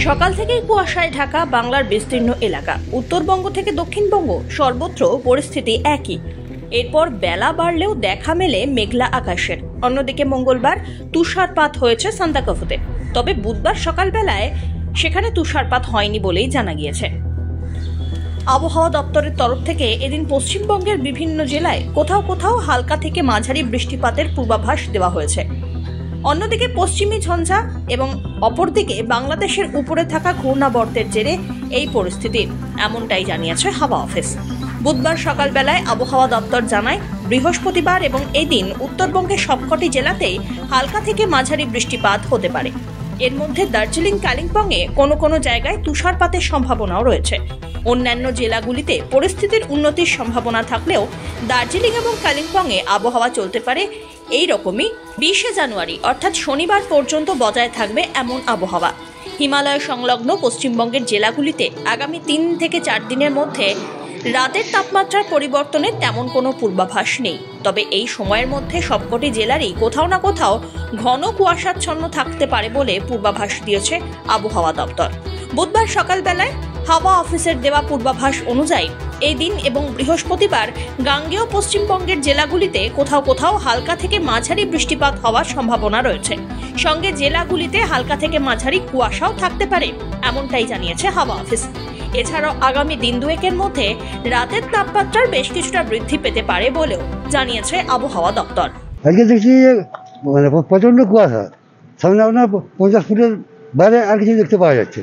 সকাল থেকেই কুয়াশায় ঢাকা বাংলার বিস্তীর্ণ এলাকা। উত্তরবঙ্গ থেকে দক্ষিণবঙ্গ সর্বত্র পরিস্থিতি একই। এরপর বেলা বাড়লেও দেখা মেলে মেঘলা আকাশের। অন্যদিকে মঙ্গলবার তুষারপাত হয়েছে সান্দাকফুতে, তবে বুধবার সকালবেলায় সেখানে তুষারপাত হয়নি বলেই জানা গিয়েছে। আবহাওয়া দপ্তরের তরফ থেকে এদিন পশ্চিমবঙ্গের বিভিন্ন জেলায় কোথাও কোথাও হালকা থেকে মাঝারি বৃষ্টিপাতের পূর্বাভাস দেওয়া হয়েছে। অন্যদিকে পশ্চিমী ঝঞ্ঝা এবং অপরদিকে বাংলাদেশের উপরে থাকা ঘূর্ণাবর্তের জেরে এই পরিস্থিতি, এমনটাই জানিয়েছে হাওয়া অফিস। বুধবার সকালবেলায় আবহাওয়া দপ্তর জানায়, বৃহস্পতিবার এবং এদিন উত্তরবঙ্গের সবকটি জেলাতেই হালকা থেকে মাঝারি বৃষ্টিপাত হতে পারে। এর মধ্যে দার্জিলিং, কালিম্পংয়ে কোনো কোনো জায়গায় তুষারপাতের সম্ভাবনাও রয়েছে। অন্যান্য জেলাগুলিতে পরিস্থিতির উন্নতির সম্ভাবনা থাকলেও দার্জিলিং এবং কালিম্পংয়ে আবহাওয়া চলতে পারে এই রকমই 20শে জানুয়ারি অর্থাৎ শনিবার পর্যন্ত বজায় থাকবে এমন আবহাওয়া। হিমালয় সংলগ্ন পশ্চিমবঙ্গের জেলাগুলিতে আগামী 3 থেকে 4 দিনের মধ্যে রাতের তাপমাত্রার পরিবর্তনের তেমন কোনো পূর্বাভাস নেই। তবে এই সময়ের মধ্যে সবকটি জেলারই কোথাও না কোথাও ঘন কুয়াশাচ্ছন্ন থাকতে পারে বলে পূর্বাভাস দিয়েছে আবহাওয়া দপ্তর। বুধবার সকালবেলায় হাওয়া অফিসের দেওয়া পূর্বাভাস অনুযায়ী এই দিন এবং বৃহস্পতিবার গাঙ্গেয় পশ্চিমবঙ্গের জেলাগুলিতে কোথাও কোথাও হালকা থেকে মাঝারি বৃষ্টিপাত হওয়ার সম্ভাবনা রয়েছে। সঙ্গে জেলাগুলিতে হালকা থেকে মাঝারি কুয়াশাও থাকতে পারে, এমনটাই জানিয়েছে হাওয়া অফিস। এছাড়াও আগামী দিন দুয়েকের মধ্যে রাতের তাপমাত্রার বেশ কিছুটা বৃদ্ধি পেতে পারে বলেও জানিয়েছে আবহাওয়া দপ্তর। আজকে দেখছি প্রচন্ড কুয়াশা, সামনে আপনার 50 ফুটের বাইরে আর কিছু দেখতে পাওয়া যাচ্ছে।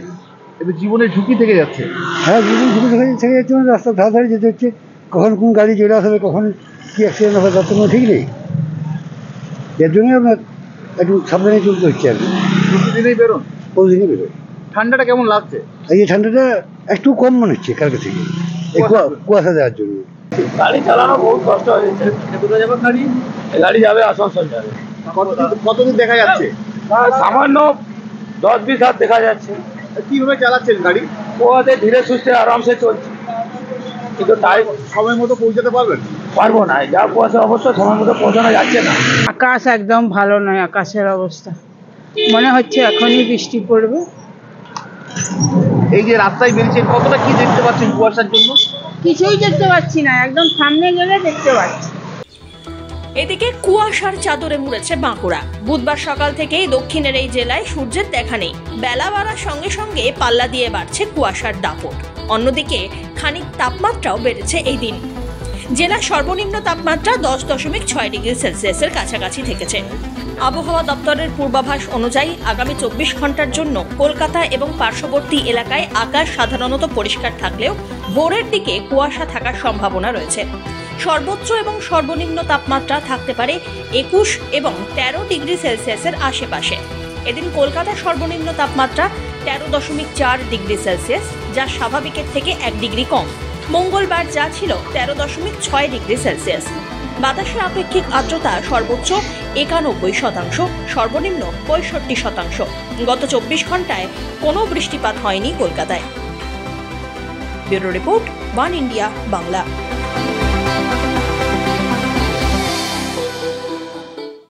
এবার জীবনের ঝুঁকি থেকে যাচ্ছে। হ্যাঁ, জীবন ঝুঁকি থেকে যাচ্ছে, মানে রাস্তার ধারে ধারে যেতে হচ্ছে। কখন কোন গাড়ি চলে আসবে, কখন কি অ্যাক্সিডেন্ট হবে তার তো কোনো ঠিক নেই। এর জন্য আপনার একটু সাবধানে চলতে হচ্ছে আর কি। প্রতিদিনই বেরোন? প্রতিদিনই বেরোয়। ঠান্ডাটা কেমন লাগছে? এই যে ঠান্ডাটা একটু কম মনে হচ্ছে কালকে থেকে, এই কুয়াশা দেওয়ার জন্য। গাড়ি চালানো বহুত কষ্ট হয়ে যাচ্ছে। কোথায় যাবে গাড়ি? গাড়ি যাবে আসানসোল যাবে। কতদূর দেখা যাচ্ছে? সামান্য 10-20 হাত দেখা যাচ্ছে। কিভাবে চালাচ্ছেন গাড়ি? ওতে ধীরে সুস্থে আরামসে চলছে, কিন্তু তাই সময় মতো পৌঁছাতে পারবেন? পারবো না, যা কুয়াশা অবস্থা সময় মতো পৌঁছানো যাচ্ছে না। আকাশ একদম ভালো নয়, আকাশের অবস্থা মনে হচ্ছে এখনই বৃষ্টি পড়বে। এই যে রাস্তায় বেরিয়েছেন, কতটা কি দেখতে পাচ্ছেন কুয়াশার জন্য? কিছুই দেখতে পাচ্ছি না, একদম সামনে গেলে দেখতে পাচ্ছি। এদিকে কুয়াশার চাদরে মুড়েছে বাঁকুড়া। বুধবার সকাল থেকেই দক্ষিণের এই জেলায় সূর্যের দেখা নেই। বেলা বাড়ার সঙ্গে সঙ্গে পাল্লা দিয়ে বাড়ছে কুয়াশার দাপট। অন্যদিকে খানিক তাপমাত্রাও বেড়েছে এই দিন। জেলার সর্বনিম্ন তাপমাত্রা 10.6 ডিগ্রি সেলসিয়াসের কাছাকাছি থেকেছে। আবহাওয়া দপ্তরের পূর্বাভাস অনুযায়ী আগামী 24 ঘন্টার জন্য কলকাতা এবং পার্শ্ববর্তী এলাকায় আকাশ সাধারণত পরিষ্কার থাকলেও ভোরের দিকে কুয়াশা থাকার সম্ভাবনা রয়েছে। সর্বোচ্চ এবং সর্বনিম্ন তাপমাত্রা থাকতে পারে 21 এবং 13 ডিগ্রি সেলসিয়াসের আশেপাশে। এদিন কলকাতার সর্বনিম্ন তাপমাত্রা 13.4 ডিগ্রি সেলসিয়াস, যা স্বাভাবিকের থেকে 1 ডিগ্রি কম। মঙ্গলবার যা ছিল 13.6 ডিগ্রি সেলসিয়াস। বাতাসের আপেক্ষিক আর্দ্রতা সর্বোচ্চ 91%, সর্বনিম্ন 65%। গত 24 ঘন্টায় কোনো বৃষ্টিপাত হয়নি কলকাতায়। Bureau report, one India Bangla.